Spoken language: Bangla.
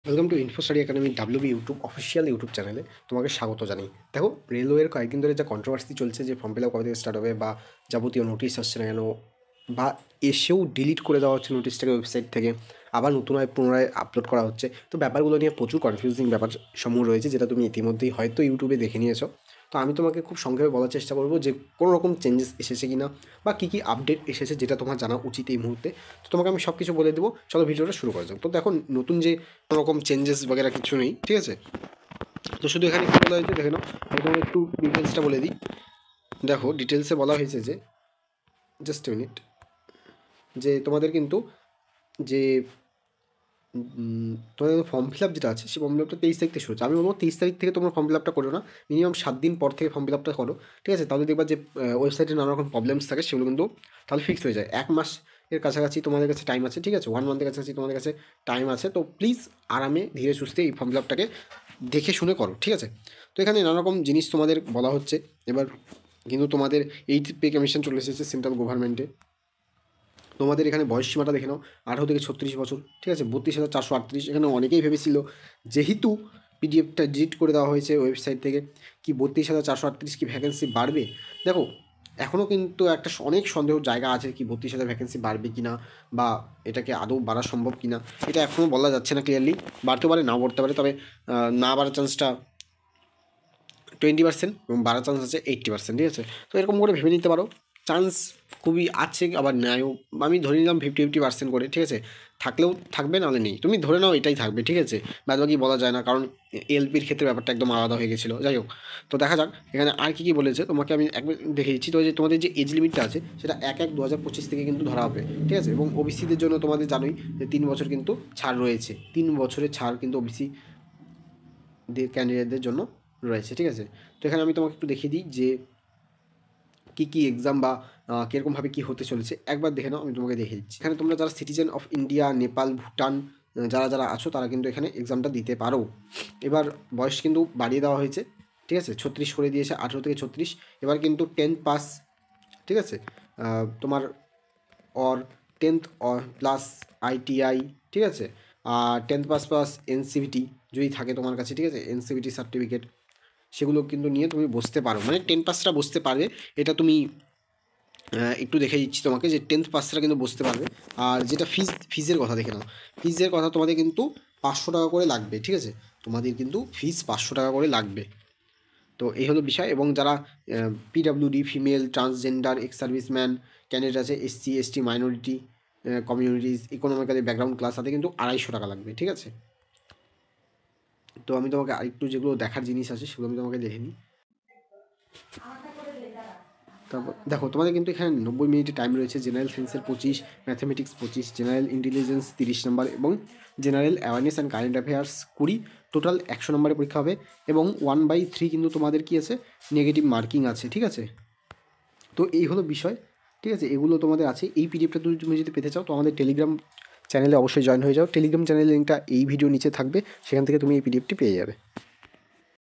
Welcome to info study academy WB YouTube official YouTube চ্যানেলে তোমাকে স্বাগত জানাই। দেখো, রেলওয়ের কয়েকদিন ধরে যা কন্ট্রোভার্সি চলছে যে ফর্ম ফিল আপ কবে থেকে স্টার্ট হবে বা যাবতীয় নোটিশ আসছে না কেন, বা এসেও ডিলিট করে দেওয়া হচ্ছে নোটিশটাকে ওয়েবসাইট থেকে, আবার নতুনভাবে পুনরায় আপলোড করা হচ্ছে। তো ব্যাপারগুলো নিয়ে প্রচুর কনফিউজিং ব্যাপার সমূহ রয়েছে, যেটা তুমি ইতিমধ্যেই হয়তো ইউটিউবে দেখে নিয়েছো। তো আমি তোমাকে খুব সংক্ষেপে বলার চেষ্টা করবো যে কোনো রকম চেঞ্জেস এসেছে কি না বা কী কী আপডেট এসেছে যেটা তোমার জানা উচিত এই মুহূর্তে। তো তোমাকে আমি সব কিছু বলে দেবো। চলো ভিডিওটা শুরু করা যাক। তো দেখো, নতুন যে কোনো রকম চেঞ্জেস বগেরা কিছু নেই, ঠিক আছে। তো শুধু এখানে কী বলা হয়েছে দেখে নাও, আমি তোমাকে একটু ডিটেলসটা বলে দিই। দেখো, ডিটেলসে বলা হয়েছে যে, জাস্ট মিনিট, যে তোমাদের কিন্তু যে তোমাদের ফর্ম ফিল আপ যেটা আছে, সেই ফর্ম ফিল আপটা 23 তারিখ থেকে শুরু হচ্ছে। আমি বলবো 23 তারিখ থেকে তোমরা ফর্ম ফিল আপটা করো না, মিনিমাম 7 দিন পর থেকে ফর্ম ফিল আপটা করো, ঠিক আছে। তাহলে দেখবা যে ওয়েবসাইটে নানা রকম প্রবলেমস থাকে, সেগুলো কিন্তু তাহলে ফিক্স হয়ে যায়। 1 মাস এর কাছাকাছি তোমাদের কাছে টাইম আছে, ঠিক আছে, 1 মান্থের কাছাকাছি তোমাদের কাছে টাইম আছে। তো প্লিজ আরামে ধীরে সুস্থে এই ফর্ম ফিল আপটাকে দেখে শুনে করো, ঠিক আছে। তো এখানে নানা রকম জিনিস তোমাদের বলা হচ্ছে। এবার কিন্তু তোমাদের 8th পে কমিশন চলে এসেছে সেন্ট্রাল গভর্নমেন্টে। তোমাদের এখানে বয়স সীমাটা দেখে নাও, 18 থেকে 36 বছর, ঠিক আছে, 32,438। এখানে অনেকেই ভেবেছিল যেহেতু পিডিএফটা ডিলিট করে দেওয়া হয়েছে ওয়েবসাইট থেকে, কি 32,438 কি ভ্যাকেন্সি বাড়বে। দেখো, এখনও কিন্তু একটা অনেক সন্দেহ জায়গা আছে, কি 32,000 ভ্যাকেন্সি বাড়বে কি না, বা এটাকে আদৌ বাড়া সম্ভব কি না, এটা এখনও বলা যাচ্ছে না ক্লিয়ারলি। বাড়তে পারে, নাও বাড়তে পারে, তবে না বাড়ার চান্সটা 20% এবং বাড়ার চান্স আছে 80%, ঠিক আছে। তো এরকম করে ভেবে নিতে পারো, চান্স খুবই আছে, আবার নেয়ও। আমি ধরে নিলাম 50-50% করে, ঠিক আছে। থাকলেও থাকবে, নাহলে নেই, তুমি ধরে নাও এটাই থাকবে, ঠিক আছে। বাদ বাকি বলা যায় না, কারণ এলপির ক্ষেত্রে ব্যাপারটা একদম আলাদা হয়ে গেছিলো। যাই হোক, তো দেখা যাক এখানে আর কী কী বলেছে, তোমাকে আমি একবার দেখে দিচ্ছি। তো যে তোমাদের যে এজ লিমিটটা আছে, সেটা 1/1/2025 থেকে কিন্তু ধরা হবে, ঠিক আছে। এবং ওবিসিদের জন্য তোমাদের জানোই যে 3 বছর কিন্তু ছাড় রয়েছে, 3 বছরের ছাড় কিন্তু ওবিসি ক্যান্ডিডেটদের জন্য রয়েছে, ঠিক আছে। তো এখানে আমি তোমাকে একটু দেখিয়ে দিই যে কী কী এক্সাম বা কীরকমভাবে কী হতে চলেছে, একবার দেখে নাও, আমি তোমাকে দেখিয়ে দিচ্ছি। এখানে তোমরা যারা citizen of India, Nepal, Bhutan যারা যারা আছো, তারা কিন্তু এখানে এক্সামটা দিতে পারো। এবার বয়স কিন্তু বাড়িয়ে দেওয়া হয়েছে, ঠিক আছে, 36 করে দিয়েছে, 18 থেকে 36। এবার কিন্তু 10th পাস, ঠিক আছে, তোমার অর 10th প্লাস আইটিআই, ঠিক আছে, আর 10th পাস প্লাস এনসিভিটি যদি থাকে তোমার কাছে, ঠিক আছে, এনসিভিটি সার্টিফিকেট, সেগুলো কিন্তু নিয়ে তুমি বসতে পারো। মানে 10 পাসটা বসতে পারবে, এটা তুমি একটু দেখে দিচ্ছি তোমাকে, যে 10th পাসটা কিন্তু বসতে পারবে। আর যেটা ফিজের কথা দেখে নাও, ফিজের কথা তোমাদের কিন্তু 500 টাকা করে লাগবে, ঠিক আছে। তোমাদের কিন্তু ফিজ 500 টাকা করে লাগবে। তো এই হলো বিষয়। এবং যারা PWD, female, transgender, ex serviceman candidate আছে, SC ST minority communities, economically background class, তাতে কিন্তু 250 টাকা লাগবে, ঠিক আছে। তো আমি তোমাকে আরেকটু যেগুলো দেখার জিনিস আছে সেগুলো আমি তোমাকে দেখে নিই। তারপর দেখো, তোমাদের কিন্তু এখানে 90 মিনিটের টাইম রয়েছে। জেনারেল সায়েন্সের 25, ম্যাথামেটিক্স 25, জেনারেল ইন্টেলিজেন্স 30 নম্বর এবং general awareness and current affairs 20। Total 100 নম্বরের পরীক্ষা হবে এবং 1/3 কিন্তু তোমাদের কী আছে, নেগেটিভ মার্কিং আছে, ঠিক আছে। তো এই হলো বিষয়, ঠিক আছে। এগুলো তোমাদের আছে। এই পিডিএফটা তুমি যদি পেতে চাও, তো আমাদের টেলিগ্রাম চ্যানেলে অবশ্যই জয়েন হয়ে যাও। টেলিগ্রাম চ্যানেলের লিঙ্কটা এই ভিডিও নিচে থাকবে, সেখান থেকে তুমি এই পিডিএফটি পেয়ে যাবে।